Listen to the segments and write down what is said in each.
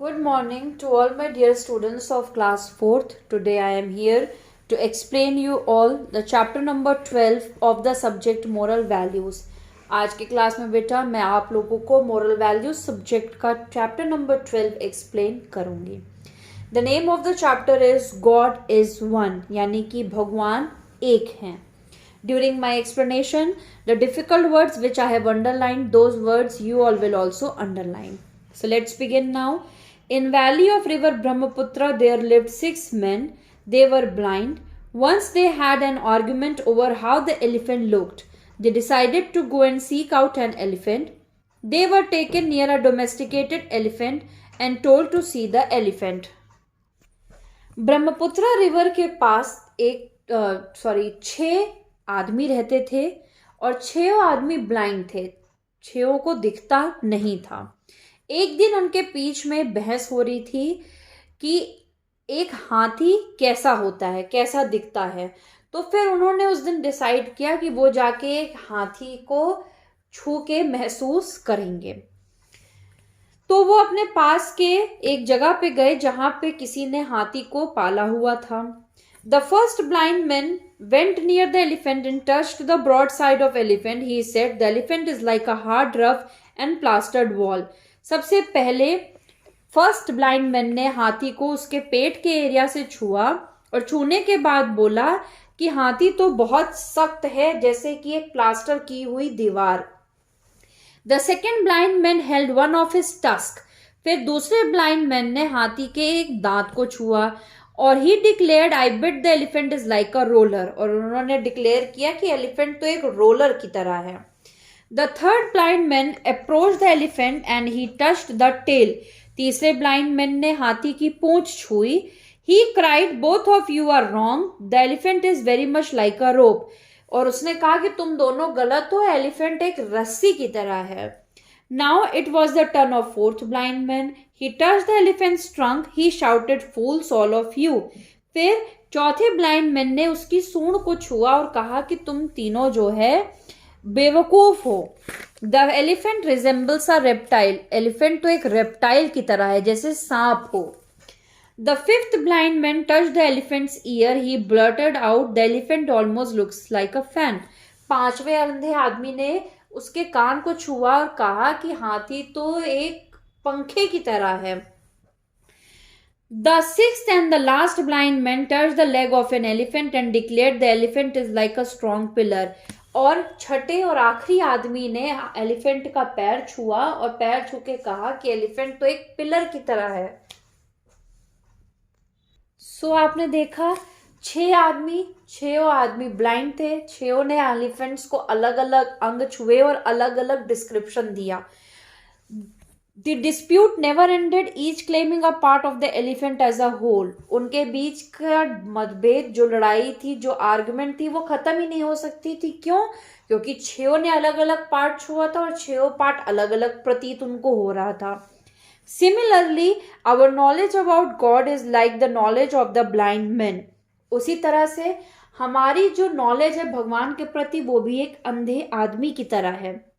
Good morning to all my dear students of class 4th. Today I am here to explain you all the chapter number 12 of the subject moral values. आज की class में बेटा मैं आप लोगों को moral values subject का chapter number 12 explain करूँगी. The name of the chapter is God is one, यानी कि भगवान एक हैं. During my explanation, the difficult words which I have underlined, those words you all will also underline. So let's begin now. In valley of river Brahmaputra there lived 6 men. They were blind. Once they had an argument over how the elephant looked. They decided to go and seek out an elephant. They were taken near a domesticated elephant and told to see the elephant. Brahmaputra river के पास एक 6 आदमी रहते थे और 6 आदमी blind थे. 6 को दिखता नहीं था. एक दिन उनके बीच में बहस हो रही थी कि एक हाथी कैसा होता है, कैसा दिखता है. तो फिर उन्होंने उस दिन डिसाइड किया कि वो जाके एक हाथी को छू के महसूस करेंगे. तो वो अपने पास के एक जगह पे गए जहां पे किसी ने हाथी को पाला हुआ था. The first blind man went near the elephant and touched the broad side of elephant. He said, "The elephant is like a hard, rough and plastered wall." सबसे पहले फर्स्ट ब्लाइंड मैन ने हाथी को उसके पेट के एरिया से छुआ और छूने के बाद बोला कि हाथी तो बहुत सख्त है, जैसे कि एक प्लास्टर की हुई दीवार. The second blind man held one of his tusk. फिर दूसरे ब्लाइंड मैन ने हाथी के एक दांत को छुआ और ही declared, "I bit the elephant is like a roller." और उन्होंने डिक्लेयर किया कि एलिफेंट तो एक रोलर की तरह है. The third blind man approached the elephant and he touched the tail. तीसरे blind man ने हाथी की पूंछ छुई. He cried, "Both of you are wrong. The elephant is very much like a rope." और उसने कहा कि तुम दोनों गलत हो, एलिफेंट एक रस्सी की तरह है. Now it was the turn of fourth blind man. He touched the elephant's trunk. He shouted, "Fools all of you." फिर चौथे blind man ने उसकी सूंड को छुआ और कहा कि तुम तीनों जो है बेवकूफ हो. The elephant resembles a reptile. Elephant तो एक रेप्टाइल की तरह है, जैसे सांप हो. The fifth blind man touch the elephants year. He blurted out, "the elephant almost looks like a fan." पांचवें अंधे आदमी ने उसके कान को छुआ और कहा कि हाथी तो एक पंखे की तरह है. The sixth and the last blind man touched the leg of an elephant and declared, "The elephant is like a strong pillar." और छठे और आखिरी आदमी ने एलिफेंट का पैर छुआ और पैर छू के कहा कि एलिफेंट तो एक पिलर की तरह है. सो आपने देखा 6 आदमी ब्लाइंड थे. 6 ने एलिफेंट्स को अलग अलग अंग छुए और अलग अलग डिस्क्रिप्शन दिया. The dispute never ended, each claiming a part of the elephant as a whole. उनके बीच का मतभेद, जो लड़ाई थी, जो आर्गुमेंट थी, वो खत्म ही नहीं हो सकती थी. क्यों? क्योंकि 6 ने अलग अलग पार्ट छुआ था और 6 पार्ट अलग अलग प्रतीत उनको हो रहा था. Similarly, our knowledge about God is like the knowledge of the blind men. उसी तरह से हमारी जो नॉलेज है भगवान के प्रति, वो भी एक अंधे आदमी की तरह है.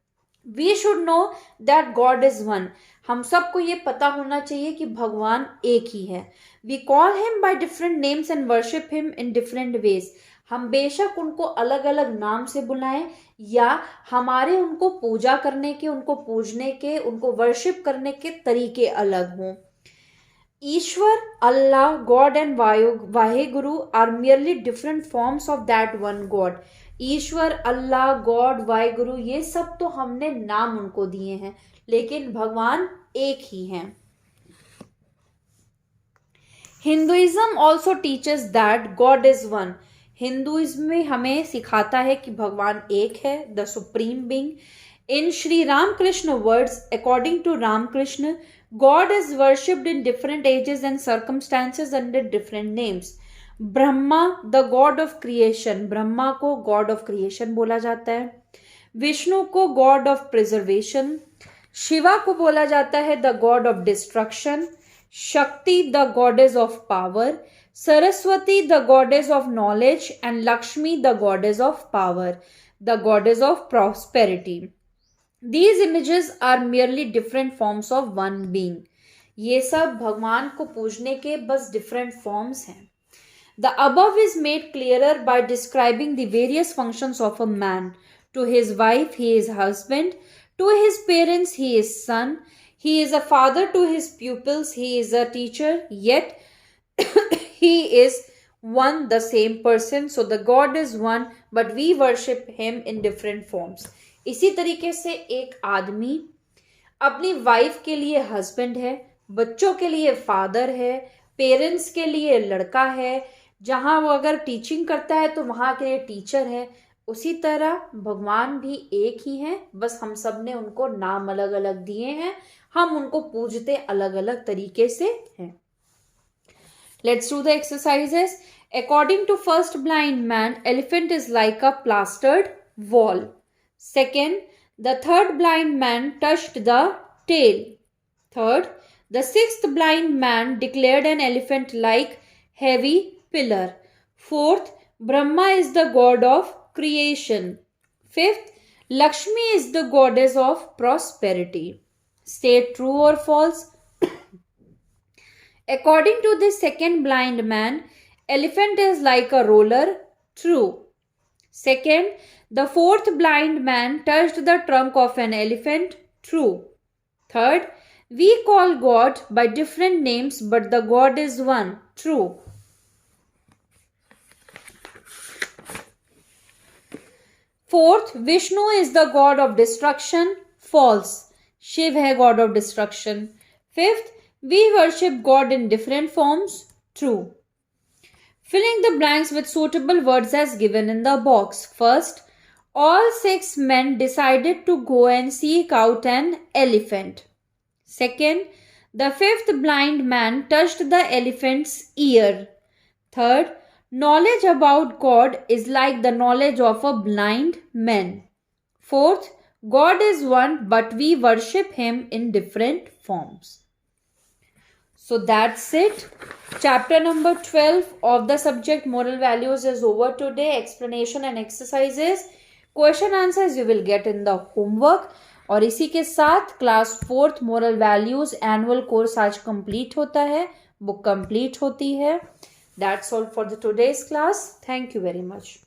We should know that God is one. हम सबको ये पता होना चाहिए कि भगवान एक ही है. We call him by different names and worship him in different ways. हम बेशक उनको अलग अलग नाम से बुलाएं या हमारे उनको पूजा करने के, उनको पूजने के, उनको वर्शिप करने के तरीके अलग हों. ईश्वर, अल्लाह, God and Waheguru are merely different forms of that one God. ईश्वर, अल्लाह, गॉड, वाहेगुरु, ये सब तो हमने नाम उनको दिए हैं, लेकिन भगवान एक ही हैं. Hinduism also teaches that God is one. Hinduism में हमें सिखाता है कि भगवान एक है, the supreme being. In Shri Ramakrishna words, according to Ramakrishna, God is worshipped in different ages and circumstances under different names. Brahma, the God of creation. Brahma को गॉड ऑफ क्रिएशन बोला जाता है. विष्णु को गॉड ऑफ प्रिजर्वेशन. शिवा को बोला जाता है द गॉड ऑफ डिस्ट्रक्शन. शक्ति, the goddess of power. Saraswati, the goddess of knowledge. And Lakshmi, the goddess of power, the goddess of prosperity. These images are merely different forms of one being. ये सब भगवान को पूजने के बस डिफरेंट फॉर्म्स हैं. The above is made clearer by describing the various functions of a man. To his wife, he is husband. To his parents, he is son. He is a father to his pupils. He is a teacher. Yet, he is one, the same person. So, the God is one, but we worship him in different forms. इसी तरीके से एक आदमी अपनी wife के लिए husband है, बच्चों के लिए फादर है, पेरेंट्स के लिए लड़का है, जहाँ वो अगर टीचिंग करता है तो वहाँ के लिए टीचर है. उसी तरह भगवान भी एक ही हैं, बस हम सब ने उनको नाम अलग अलग दिए हैं, हम उनको पूजते अलग अलग तरीके से हैं. Let's do the exercises. According to first blind man, elephant is like a plastered wall. Second, the third blind man touched the tail. Third, the sixth blind man declared an elephant like heavy pillar. Fourth, Brahma is the god of creation. Fifth, Lakshmi is the goddess of prosperity. State true or false. According to the second blind man, elephant is like a roller. True. Second, the fourth blind man touched the trunk of an elephant. True. Third, we call God by different names, but the God is one. True. Fourth, Vishnu is the god of destruction. False. Shiv है god of destruction. Fifth, we worship God in different forms. True. Filling the blanks with suitable words as given in the box. First, all 6 men decided to go and seek out an elephant. Second, the 5th blind man touched the elephant's ear. Third, knowledge about God is like the knowledge of a blind man. Fourth, God is one, but we worship him in different forms. So that's it. Chapter number 12 of the subject moral values is over today. Explanation and exercises. Question answers you will get in the homework. और इसी के साथ class 4th moral values annual course आज complete होता है. Book complete होती है. That's all for the today's class. Thank you very much.